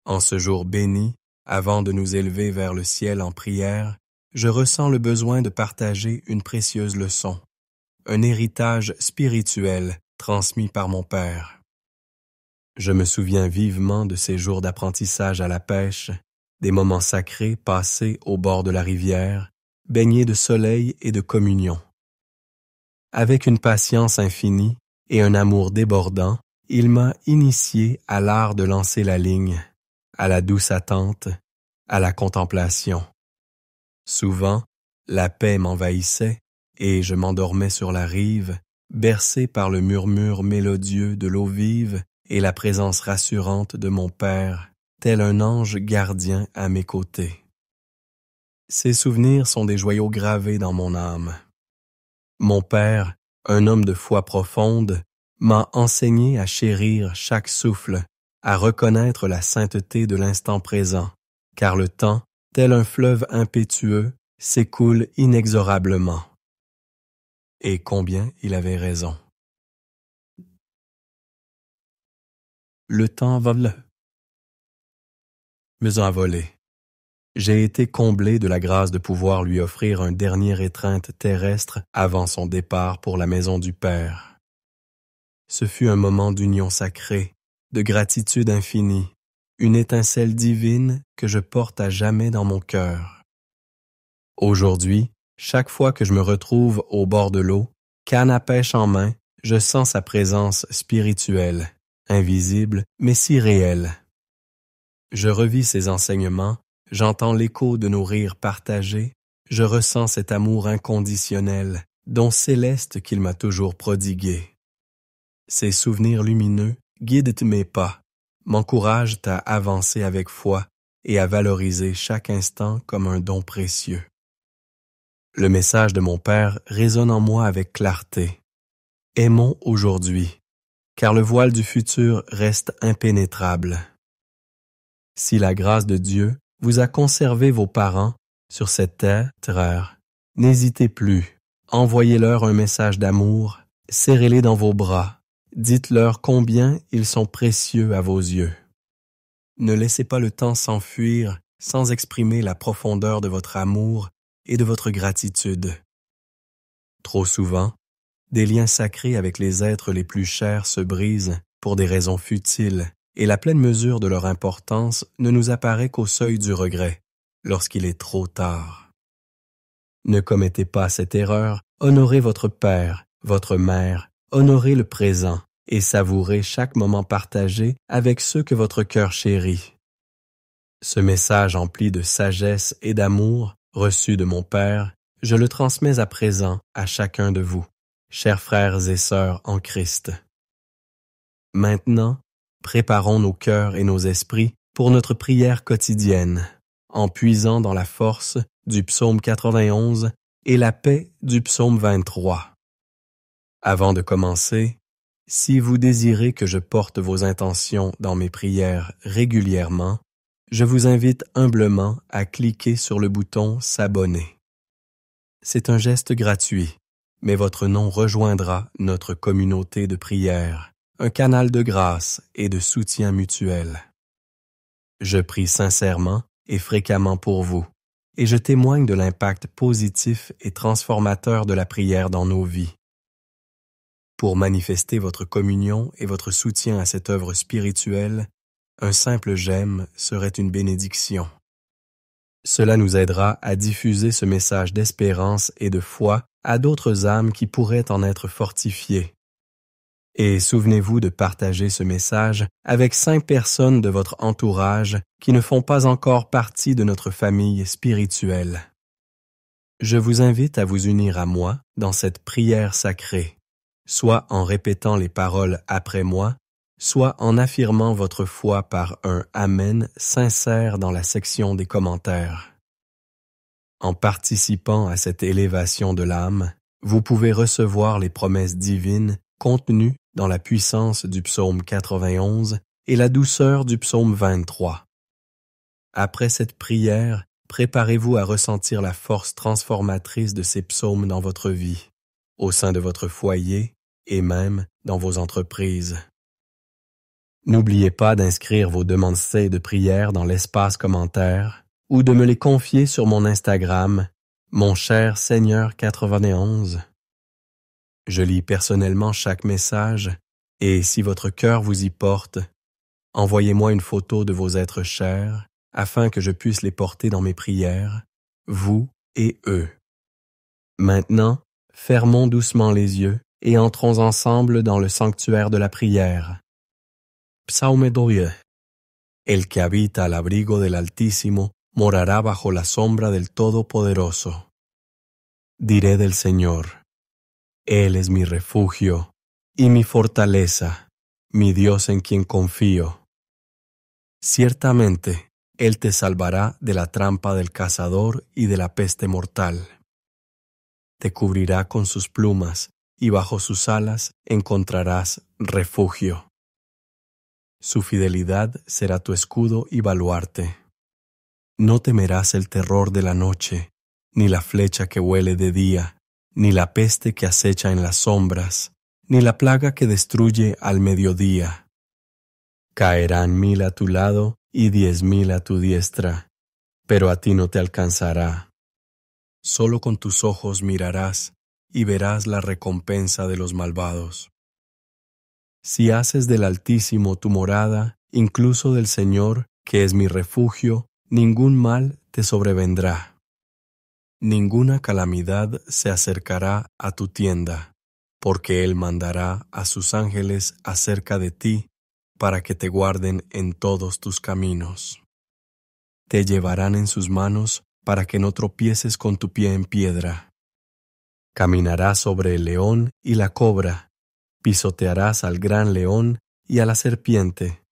En ce jour béni, avant de nous élever vers le ciel en prière, je ressens le besoin de partager une précieuse leçon, un héritage spirituel transmis par mon Père. Je me souviens vivement de ces jours d'apprentissage à la pêche, des moments sacrés passés au bord de la rivière, baignés de soleil et de communion. Avec une patience infinie et un amour débordant, il m'a initié à l'art de lancer la ligne, à la douce attente, à la contemplation. Souvent, la paix m'envahissait et je m'endormais sur la rive, bercé par le murmure mélodieux de l'eau vive et la présence rassurante de mon Père, tel un ange gardien à mes côtés. Ces souvenirs sont des joyaux gravés dans mon âme. Mon Père, un homme de foi profonde, m'a enseigné à chérir chaque souffle, à reconnaître la sainteté de l'instant présent, car le temps, tel un fleuve impétueux, s'écoule inexorablement. Et combien il avait raison. Le temps me a volé. J'ai été comblé de la grâce de pouvoir lui offrir un dernier étreinte terrestre avant son départ pour la maison du Père. Ce fut un moment d'union sacrée, de gratitude infinie, une étincelle divine que je porte à jamais dans mon cœur. Aujourd'hui, chaque fois que je me retrouve au bord de l'eau, canne à pêche en main, je sens sa présence spirituelle, invisible mais si réelle. Je revis ses enseignements, j'entends l'écho de nos rires partagés, je ressens cet amour inconditionnel, don céleste qu'il m'a toujours prodigué. Ces souvenirs lumineux guident mes pas, m'encouragent à avancer avec foi et à valoriser chaque instant comme un don précieux. Le message de mon Père résonne en moi avec clarté. Aimons aujourd'hui, car le voile du futur reste impénétrable. Si la grâce de Dieu vous a conservé vos parents sur cette terre, n'hésitez plus, envoyez-leur un message d'amour, serrez-les dans vos bras, dites-leur combien ils sont précieux à vos yeux. Ne laissez pas le temps s'enfuir sans exprimer la profondeur de votre amour et de votre gratitude. Trop souvent, des liens sacrés avec les êtres les plus chers se brisent pour des raisons futiles, et la pleine mesure de leur importance ne nous apparaît qu'au seuil du regret, lorsqu'il est trop tard. Ne commettez pas cette erreur, honorez votre père, votre mère, honorez le présent et savourez chaque moment partagé avec ceux que votre cœur chérit. Ce message empli de sagesse et d'amour, reçu de mon Père, je le transmets à présent à chacun de vous, chers frères et sœurs en Christ. Maintenant, préparons nos cœurs et nos esprits pour notre prière quotidienne, en puisant dans la force du psaume 91 et la paix du psaume 23. Avant de commencer, si vous désirez que je porte vos intentions dans mes prières régulièrement, je vous invite humblement à cliquer sur le bouton « S'abonner ». C'est un geste gratuit, mais votre nom rejoindra notre communauté de prière, un canal de grâce et de soutien mutuel. Je prie sincèrement et fréquemment pour vous, et je témoigne de l'impact positif et transformateur de la prière dans nos vies. Pour manifester votre communion et votre soutien à cette œuvre spirituelle, un simple j'aime serait une bénédiction. Cela nous aidera à diffuser ce message d'espérance et de foi à d'autres âmes qui pourraient en être fortifiées. Et souvenez-vous de partager ce message avec 5 personnes de votre entourage qui ne font pas encore partie de notre famille spirituelle. Je vous invite à vous unir à moi dans cette prière sacrée, soit en répétant les paroles après moi, soit en affirmant votre foi par un « Amen » sincère dans la section des commentaires. En participant à cette élévation de l'âme, vous pouvez recevoir les promesses divines contenues dans la puissance du psaume 91 et la douceur du psaume 23. Après cette prière, préparez-vous à ressentir la force transformatrice de ces psaumes dans votre vie, au sein de votre foyer et même dans vos entreprises. N'oubliez pas d'inscrire vos demandes de prière dans l'espace commentaire ou de me les confier sur mon Instagram, mon cher Seigneur 91. Je lis personnellement chaque message et si votre cœur vous y porte, envoyez-moi une photo de vos êtres chers afin que je puisse les porter dans mes prières, vous et eux. Maintenant, fermons doucement les yeux et entrons ensemble dans le sanctuaire de la prière. Psaume 2. El que habita al abrigo del Altísimo morará bajo la sombra del Todopoderoso. Diré del Señor, Él es mi refugio y mi fortaleza, mi Dios en quien confío. Ciertamente, Él te salvará de la trampa del cazador y de la peste mortal. Te cubrirá con sus plumas y bajo sus alas encontrarás refugio. Su fidelidad será tu escudo y baluarte. No temerás el terror de la noche, ni la flecha que huele de día, ni la peste que acecha en las sombras, ni la plaga que destruye al mediodía. Caerán 1000 a tu lado y 10,000 a tu diestra, pero a ti no te alcanzará. Solo con tus ojos mirarás y verás la recompensa de los malvados. Si haces del Altísimo tu morada, incluso del Señor, que es mi refugio, ningún mal te sobrevendrá. Ninguna calamidad se acercará a tu tienda, porque Él mandará a sus ángeles acerca de ti, para que te guarden en todos tus caminos. Te llevarán en sus manos para que no tropieces con tu pie en piedra. Caminarás sobre el león y la cobra, pisotearás al gran león y a la serpiente.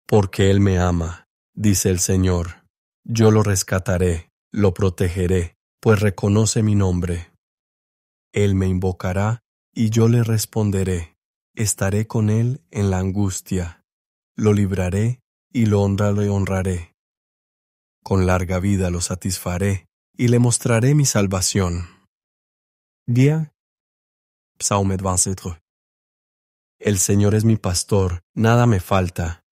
Porque Él me ama, dice el Señor, yo lo rescataré, lo protegeré, pues reconoce mi nombre. Él me invocará y yo le responderé. Estaré con él en la angustia, lo libraré y lo honraré. Con larga vida lo satisfaré y le mostraré mi salvación. Bien, Psaume 23. El Señor es mi pastor, nada me falta.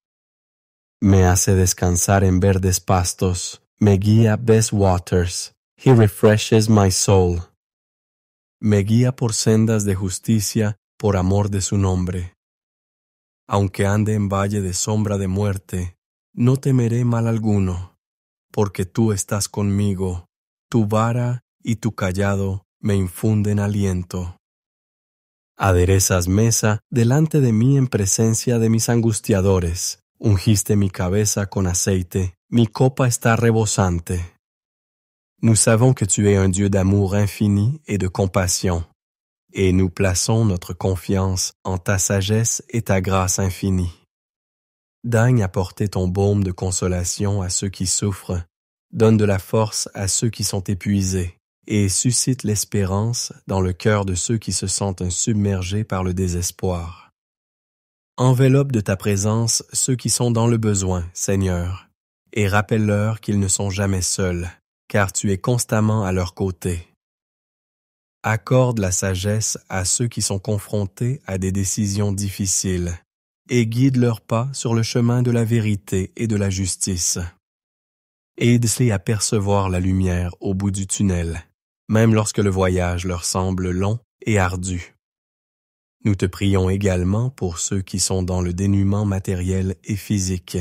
Me hace descansar en verdes pastos, me guía best waters, he refreshes my soul. Me guía por sendas de justicia, por amor de su nombre. Aunque ande en valle de sombra de muerte, no temeré mal alguno, porque tú estás conmigo, tu vara y tu cayado me infunden aliento. Aderezas mesa delante de mí en presencia de mis angustiadores, ungiste mi cabeza con aceite, mi copa está rebosante. Nous savons que tu es un Dieu d'amour infini et de compassion. Et nous plaçons notre confiance en ta sagesse et ta grâce infinie. Daigne apporter ton baume de consolation à ceux qui souffrent, donne de la force à ceux qui sont épuisés, et suscite l'espérance dans le cœur de ceux qui se sentent submergés par le désespoir. Enveloppe de ta présence ceux qui sont dans le besoin, Seigneur, et rappelle-leur qu'ils ne sont jamais seuls, car tu es constamment à leur côté. Accorde la sagesse à ceux qui sont confrontés à des décisions difficiles et guide leurs pas sur le chemin de la vérité et de la justice. Aide-les à percevoir la lumière au bout du tunnel, même lorsque le voyage leur semble long et ardu. Nous te prions également pour ceux qui sont dans le dénuement matériel et physique.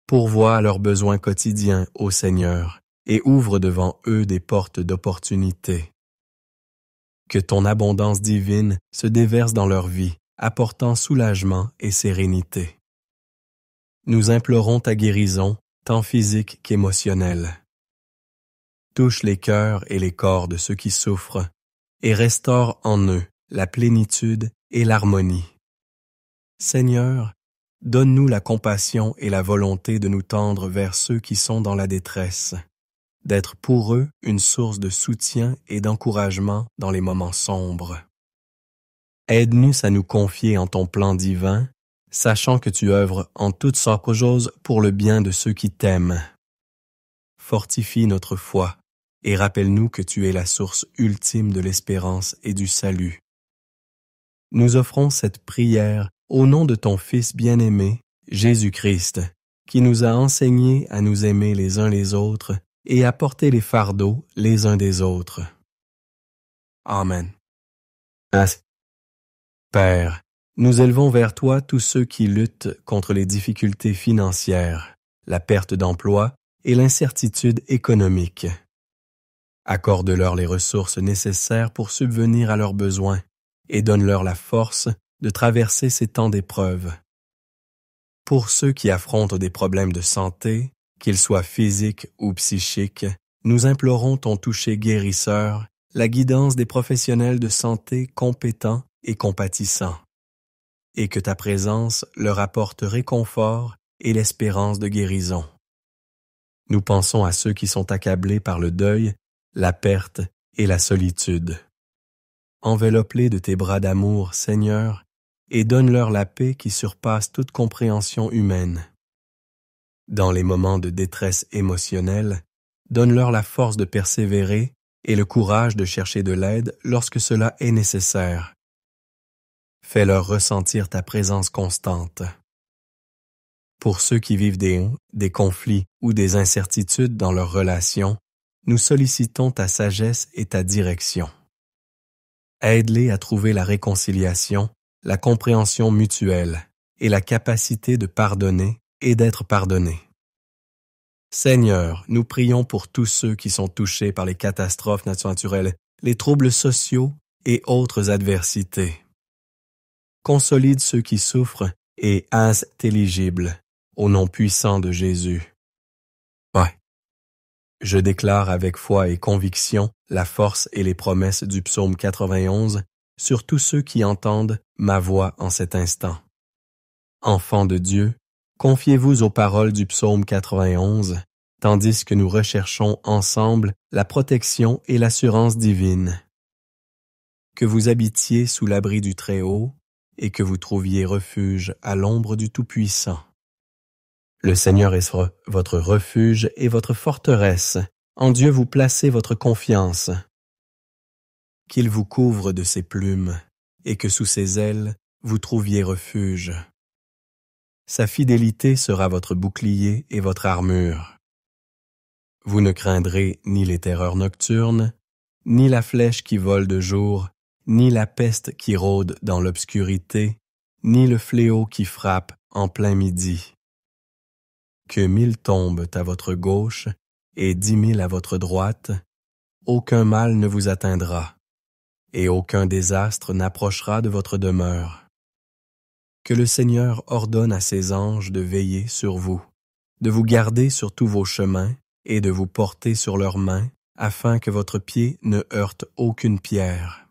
Pourvois à leurs besoins quotidiens, ô Seigneur, et ouvre devant eux des portes d'opportunité. Que ton abondance divine se déverse dans leur vie, apportant soulagement et sérénité. Nous implorons ta guérison, tant physique qu'émotionnelle. Touche les cœurs et les corps de ceux qui souffrent, et restaure en eux la plénitude et l'harmonie. Seigneur, donne-nous la compassion et la volonté de nous tendre vers ceux qui sont dans la détresse, d'être pour eux une source de soutien et d'encouragement dans les moments sombres. Aide-nous à nous confier en ton plan divin, sachant que tu œuvres en toutes sortes de choses pour le bien de ceux qui t'aiment. Fortifie notre foi et rappelle-nous que tu es la source ultime de l'espérance et du salut. nous offrons cette prière au nom de ton Fils bien-aimé, Jésus-Christ, qui nous a enseigné à nous aimer les uns les autres et à porter les fardeaux les uns des autres. Amen. Père, nous élevons vers toi tous ceux qui luttent contre les difficultés financières, la perte d'emploi et l'incertitude économique. Accorde-leur les ressources nécessaires pour subvenir à leurs besoins et donne-leur la force de traverser ces temps d'épreuve. Pour ceux qui affrontent des problèmes de santé, qu'ils soient physiques ou psychiques, nous implorons ton toucher guérisseur, la guidance des professionnels de santé compétents et compatissants, et que ta présence leur apporte réconfort et l'espérance de guérison. Nous pensons à ceux qui sont accablés par le deuil, la perte et la solitude. Enveloppe-les de tes bras d'amour, Seigneur, et donne-leur la paix qui surpasse toute compréhension humaine. Dans les moments de détresse émotionnelle, donne-leur la force de persévérer et le courage de chercher de l'aide lorsque cela est nécessaire. Fais-leur ressentir ta présence constante. Pour ceux qui vivent des conflits ou des incertitudes dans leurs relations, nous sollicitons ta sagesse et ta direction. Aide-les à trouver la réconciliation, la compréhension mutuelle et la capacité de pardonner et d'être pardonnés. Seigneur, nous prions pour tous ceux qui sont touchés par les catastrophes naturelles, les troubles sociaux et autres adversités. Consolide ceux qui souffrent et intelligibles, au nom puissant de Jésus. Je déclare avec foi et conviction la force et les promesses du psaume 91 sur tous ceux qui entendent ma voix en cet instant. Enfants de Dieu, confiez-vous aux paroles du psaume 91, tandis que nous recherchons ensemble la protection et l'assurance divine. Que vous habitiez sous l'abri du Très-Haut et que vous trouviez refuge à l'ombre du Tout-Puissant. Le Seigneur est votre refuge et votre forteresse. En Dieu vous placez votre confiance. Qu'il vous couvre de ses plumes et que sous ses ailes vous trouviez refuge. Sa fidélité sera votre bouclier et votre armure. Vous ne craindrez ni les terreurs nocturnes, ni la flèche qui vole de jour, ni la peste qui rôde dans l'obscurité, ni le fléau qui frappe en plein midi. Que 1000 tombent à votre gauche et 10 000 à votre droite, aucun mal ne vous atteindra, et aucun désastre n'approchera de votre demeure. Que le Seigneur ordonne à ses anges de veiller sur vous, de vous garder sur tous vos chemins et de vous porter sur leurs mains, afin que votre pied ne heurte aucune pierre.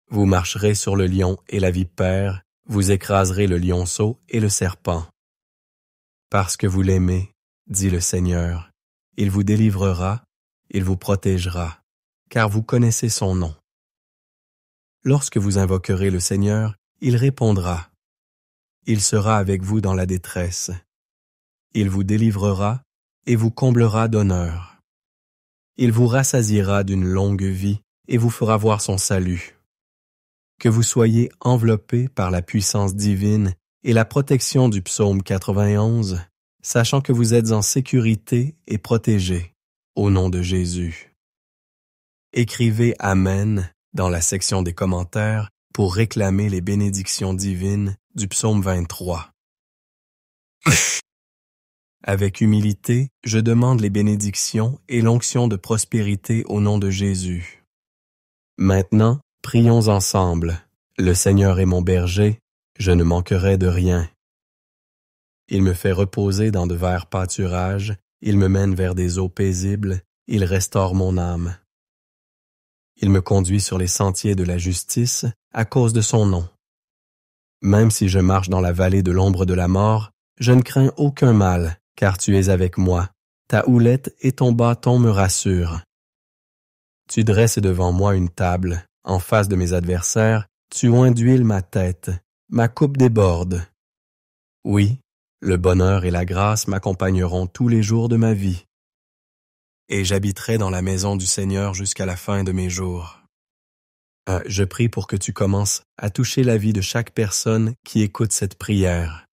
Vous marcherez sur le lion et la vipère, vous écraserez le lionceau et le serpent. Parce que vous l'aimez, dit le Seigneur, il vous délivrera, il vous protégera, car vous connaissez son nom. Lorsque vous invoquerez le Seigneur, il répondra. Il sera avec vous dans la détresse. Il vous délivrera et vous comblera d'honneur. Il vous rassasiera d'une longue vie et vous fera voir son salut. Que vous soyez enveloppés par la puissance divine et la protection du psaume 91, sachant que vous êtes en sécurité et protégés, au nom de Jésus. Écrivez Amen dans la section des commentaires pour réclamer les bénédictions divines du psaume 23. Avec humilité, je demande les bénédictions et l'onction de prospérité au nom de Jésus. Maintenant, prions ensemble. Le Seigneur est mon berger, je ne manquerai de rien. Il me fait reposer dans de verts pâturages, il me mène vers des eaux paisibles, il restaure mon âme. Il me conduit sur les sentiers de la justice à cause de son nom. Même si je marche dans la vallée de l'ombre de la mort, je ne crains aucun mal, car tu es avec moi. Ta houlette et ton bâton me rassurent. Tu dresses devant moi une table, en face de mes adversaires, tu oins d'huile ma tête, ma coupe déborde. Oui, le bonheur et la grâce m'accompagneront tous les jours de ma vie. Et j'habiterai dans la maison du Seigneur jusqu'à la fin de mes jours. Je prie pour que tu commences à toucher la vie de chaque personne qui écoute cette prière.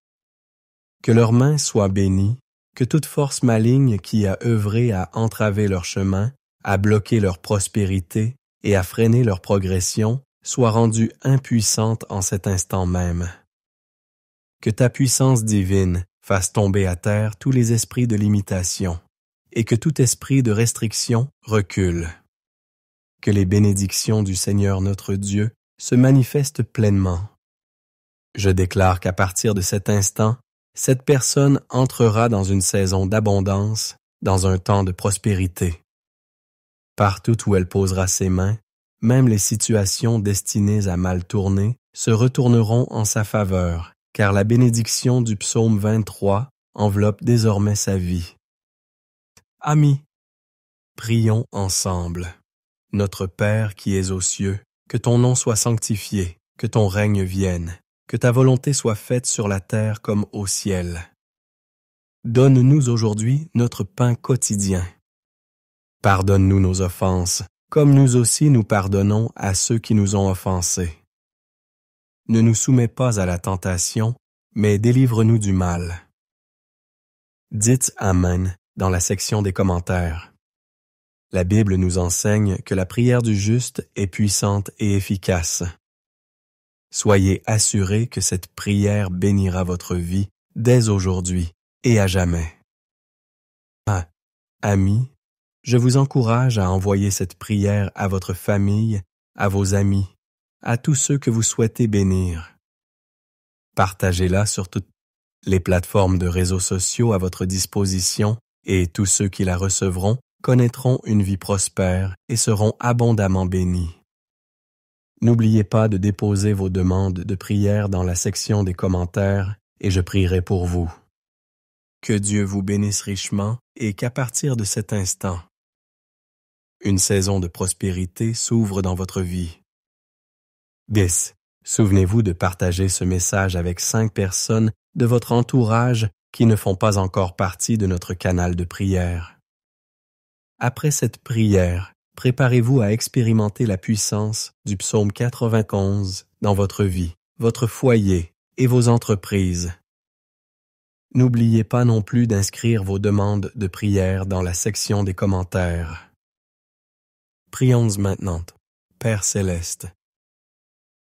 Que leurs mains soient bénies, que toute force maligne qui a œuvré à entraver leur chemin, à bloquer leur prospérité et à freiner leur progression soit rendue impuissante en cet instant même. Que ta puissance divine fasse tomber à terre tous les esprits de limitation et que tout esprit de restriction recule. Que les bénédictions du Seigneur notre Dieu se manifestent pleinement. Je déclare qu'à partir de cet instant, cette personne entrera dans une saison d'abondance, dans un temps de prospérité. Partout où elle posera ses mains, même les situations destinées à mal tourner se retourneront en sa faveur, car la bénédiction du psaume 23 enveloppe désormais sa vie. Amis, prions ensemble. Notre Père qui es aux cieux, que ton nom soit sanctifié, que ton règne vienne, que ta volonté soit faite sur la terre comme au ciel. Donne-nous aujourd'hui notre pain quotidien. Pardonne-nous nos offenses, comme nous aussi nous pardonnons à ceux qui nous ont offensés. Ne nous soumets pas à la tentation, mais délivre-nous du mal. Dites Amen dans la section des commentaires. La Bible nous enseigne que la prière du juste est puissante et efficace. Soyez assurés que cette prière bénira votre vie dès aujourd'hui et à jamais. Amis, je vous encourage à envoyer cette prière à votre famille, à vos amis, à tous ceux que vous souhaitez bénir. Partagez-la sur toutes les plateformes de réseaux sociaux à votre disposition et tous ceux qui la recevront connaîtront une vie prospère et seront abondamment bénis. N'oubliez pas de déposer vos demandes de prière dans la section des commentaires et je prierai pour vous. Que Dieu vous bénisse richement et qu'à partir de cet instant, une saison de prospérité s'ouvre dans votre vie. 10. Souvenez-vous de partager ce message avec 5 personnes de votre entourage qui ne font pas encore partie de notre canal de prière. Après cette prière, préparez-vous à expérimenter la puissance du psaume 91 dans votre vie, votre foyer et vos entreprises. N'oubliez pas non plus d'inscrire vos demandes de prière dans la section des commentaires. Prions maintenant. Père céleste,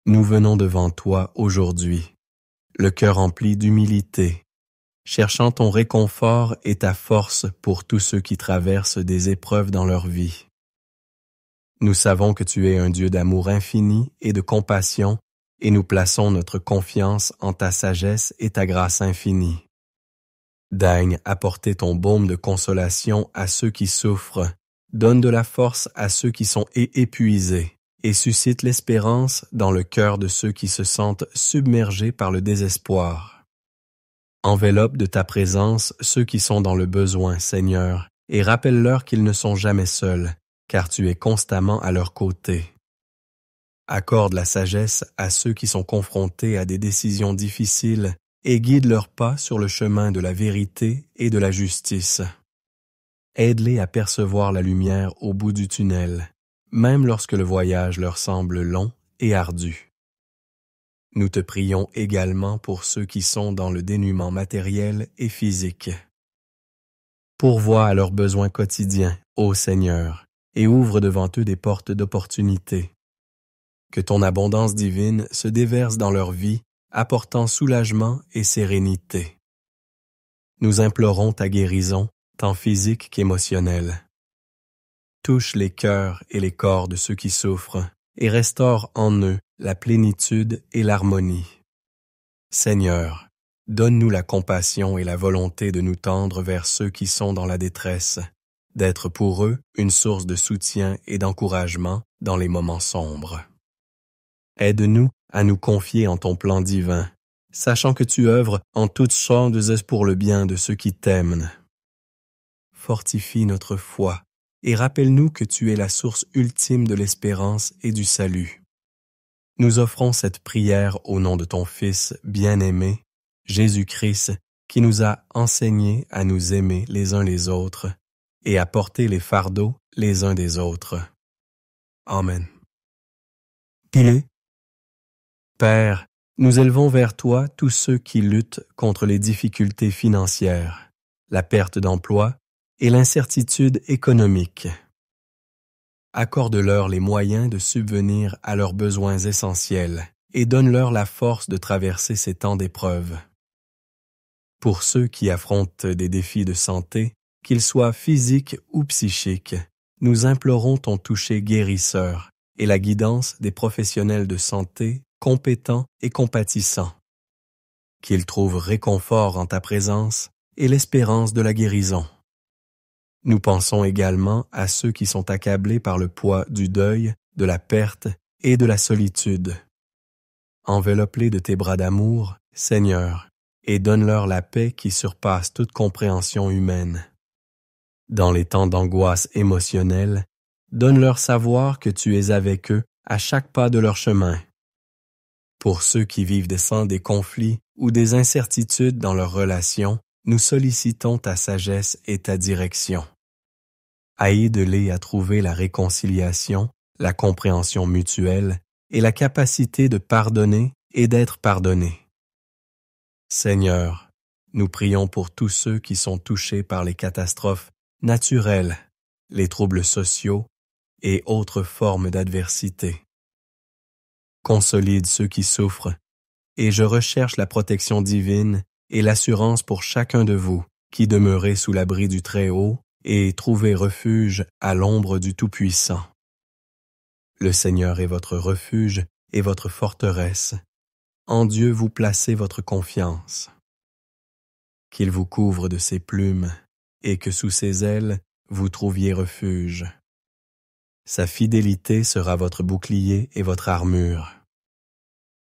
nous venons devant toi aujourd'hui, le cœur rempli d'humilité, cherchant ton réconfort et ta force pour tous ceux qui traversent des épreuves dans leur vie. Nous savons que tu es un Dieu d'amour infini et de compassion, et nous plaçons notre confiance en ta sagesse et ta grâce infinie. Daigne apporter ton baume de consolation à ceux qui souffrent, donne de la force à ceux qui sont épuisés, et suscite l'espérance dans le cœur de ceux qui se sentent submergés par le désespoir. Enveloppe de ta présence ceux qui sont dans le besoin, Seigneur, et rappelle-leur qu'ils ne sont jamais seuls, car tu es constamment à leur côté. Accorde la sagesse à ceux qui sont confrontés à des décisions difficiles et guide leurs pas sur le chemin de la vérité et de la justice. Aide-les à percevoir la lumière au bout du tunnel, même lorsque le voyage leur semble long et ardu. Nous te prions également pour ceux qui sont dans le dénuement matériel et physique. Pourvois à leurs besoins quotidiens, ô Seigneur, et ouvre devant eux des portes d'opportunité. Que ton abondance divine se déverse dans leur vie, apportant soulagement et sérénité. Nous implorons ta guérison, tant physique qu'émotionnelle. Touche les cœurs et les corps de ceux qui souffrent, et restaure en eux la plénitude et l'harmonie. Seigneur, donne-nous la compassion et la volonté de nous tendre vers ceux qui sont dans la détresse, d'être pour eux une source de soutien et d'encouragement dans les moments sombres. Aide-nous à nous confier en ton plan divin, sachant que tu œuvres en toutes choses pour le bien de ceux qui t'aiment. Fortifie notre foi et rappelle-nous que tu es la source ultime de l'espérance et du salut. Nous offrons cette prière au nom de ton Fils bien-aimé, Jésus-Christ, qui nous a enseigné à nous aimer les uns les autres et à porter les fardeaux les uns des autres. Amen. qu'il est. Père, nous élevons vers toi tous ceux qui luttent contre les difficultés financières, la perte d'emploi et l'incertitude économique. Accorde-leur les moyens de subvenir à leurs besoins essentiels et donne-leur la force de traverser ces temps d'épreuve. Pour ceux qui affrontent des défis de santé, qu'ils soient physiques ou psychiques, nous implorons ton toucher guérisseur et la guidance des professionnels de santé compétents et compatissants. Qu'ils trouvent réconfort en ta présence et l'espérance de la guérison. Nous pensons également à ceux qui sont accablés par le poids du deuil, de la perte et de la solitude. Enveloppe-les de tes bras d'amour, Seigneur, et donne-leur la paix qui surpasse toute compréhension humaine. Dans les temps d'angoisse émotionnelle, donne-leur savoir que tu es avec eux à chaque pas de leur chemin. Pour ceux qui vivent des conflits ou des incertitudes dans leurs relations, nous sollicitons ta sagesse et ta direction. Aide-les à trouver la réconciliation, la compréhension mutuelle et la capacité de pardonner et d'être pardonnés. Seigneur, nous prions pour tous ceux qui sont touchés par les catastrophes naturelles, les troubles sociaux et autres formes d'adversité. Consolide ceux qui souffrent, et je recherche la protection divine et l'assurance pour chacun de vous qui demeurez sous l'abri du Très-Haut et trouvez refuge à l'ombre du Tout-Puissant. Le Seigneur est votre refuge et votre forteresse. En Dieu vous placez votre confiance. Qu'il vous couvre de ses plumes et que sous ses ailes vous trouviez refuge. Sa fidélité sera votre bouclier et votre armure.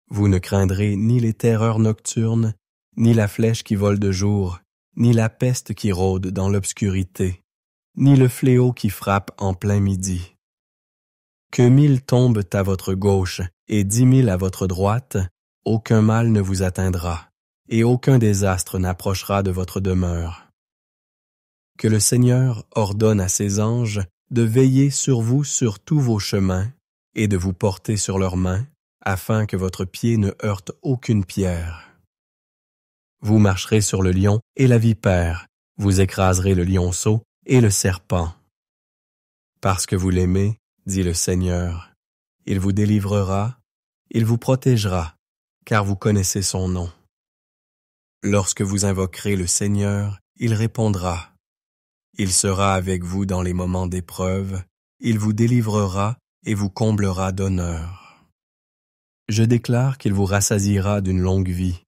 Vous ne craindrez ni les terreurs nocturnes, ni la flèche qui vole de jour, ni la peste qui rôde dans l'obscurité, ni le fléau qui frappe en plein midi. Que 1000 tombent à votre gauche et 10 000 à votre droite, aucun mal ne vous atteindra, et aucun désastre n'approchera de votre demeure. Que le Seigneur ordonne à ses anges de veiller sur vous sur tous vos chemins et de vous porter sur leurs mains, afin que votre pied ne heurte aucune pierre. Vous marcherez sur le lion et la vipère, vous écraserez le lionceau et le serpent. Parce que vous l'aimez, dit le Seigneur, il vous délivrera, il vous protégera, car vous connaissez son nom. Lorsque vous invoquerez le Seigneur, il répondra. Il sera avec vous dans les moments d'épreuve, il vous délivrera et vous comblera d'honneur. Je déclare qu'il vous rassasiera d'une longue vie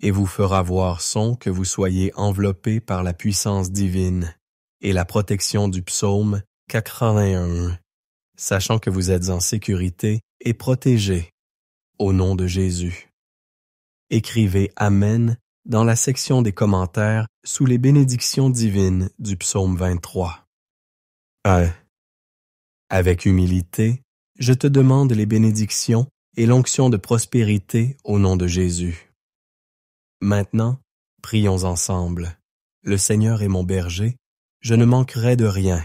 et vous fera voir son que vous soyez enveloppés par la puissance divine et la protection du psaume 81, sachant que vous êtes en sécurité et protégés, au nom de Jésus. Écrivez Amen dans la section des commentaires sous les bénédictions divines du psaume 23. 1. Avec humilité, je te demande les bénédictions et l'onction de prospérité au nom de Jésus. Maintenant, prions ensemble. Le Seigneur est mon berger, je ne manquerai de rien.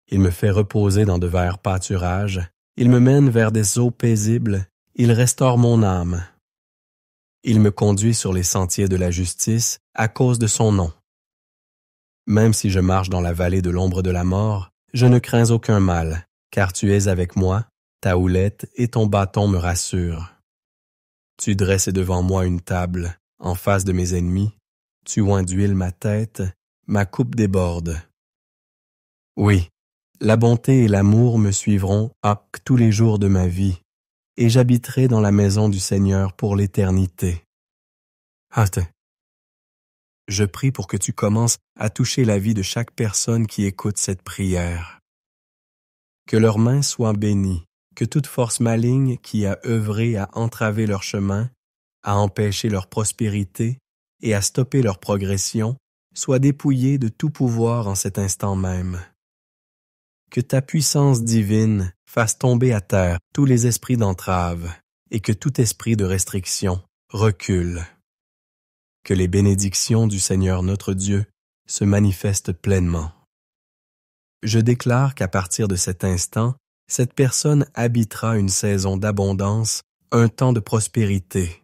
Il me fait reposer dans de verts pâturages, il me mène vers des eaux paisibles, il restaure mon âme. Il me conduit sur les sentiers de la justice à cause de son nom. Même si je marche dans la vallée de l'ombre de la mort, je ne crains aucun mal, car tu es avec moi, ta houlette et ton bâton me rassurent. Tu dresses devant moi une table, en face de mes ennemis, tu oins d'huile ma tête, ma coupe déborde. Oui, la bonté et l'amour me suivront tous les jours de ma vie, et j'habiterai dans la maison du Seigneur pour l'éternité. Je prie pour que tu commences à toucher la vie de chaque personne qui écoute cette prière. Que leurs mains soient bénies, que toute force maligne qui a œuvré à entraver leur chemin, à empêcher leur prospérité et à stopper leur progression soit dépouillée de tout pouvoir en cet instant même. Que ta puissance divine fasse tomber à terre tous les esprits d'entrave et que tout esprit de restriction recule. Que les bénédictions du Seigneur notre Dieu se manifestent pleinement. Je déclare qu'à partir de cet instant, cette personne habitera une saison d'abondance, un temps de prospérité.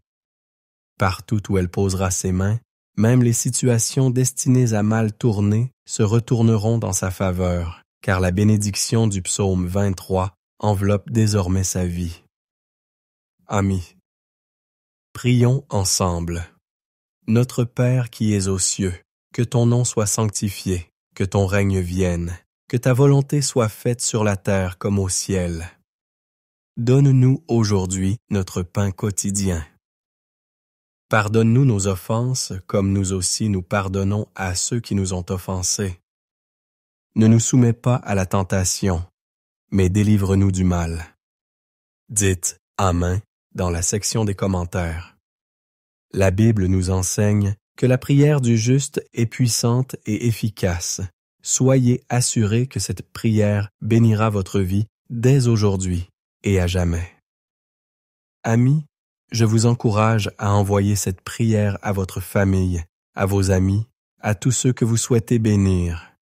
Partout où elle posera ses mains, même les situations destinées à mal tourner se retourneront dans sa faveur, car la bénédiction du psaume 23 enveloppe désormais sa vie. Amis, prions ensemble. Notre Père qui es aux cieux, que ton nom soit sanctifié, que ton règne vienne, que ta volonté soit faite sur la terre comme au ciel. Donne-nous aujourd'hui notre pain quotidien. Pardonne-nous nos offenses, comme nous aussi nous pardonnons à ceux qui nous ont offensés. Ne nous soumets pas à la tentation, mais délivre-nous du mal. Dites « Amen » dans la section des commentaires. La Bible nous enseigne que la prière du juste est puissante et efficace. Soyez assurés que cette prière bénira votre vie dès aujourd'hui et à jamais. Amis, je vous encourage à envoyer cette prière à votre famille, à vos amis, à tous ceux que vous souhaitez bénir.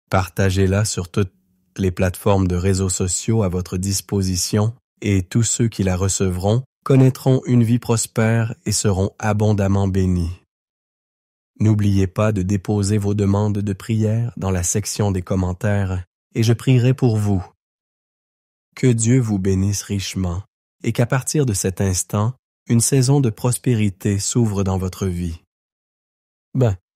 Partagez-la sur toutes les plateformes de réseaux sociaux à votre disposition et tous ceux qui la recevront connaîtront une vie prospère et seront abondamment bénis. N'oubliez pas de déposer vos demandes de prière dans la section des commentaires et je prierai pour vous. Que Dieu vous bénisse richement et qu'à partir de cet instant, une saison de prospérité s'ouvre dans votre vie.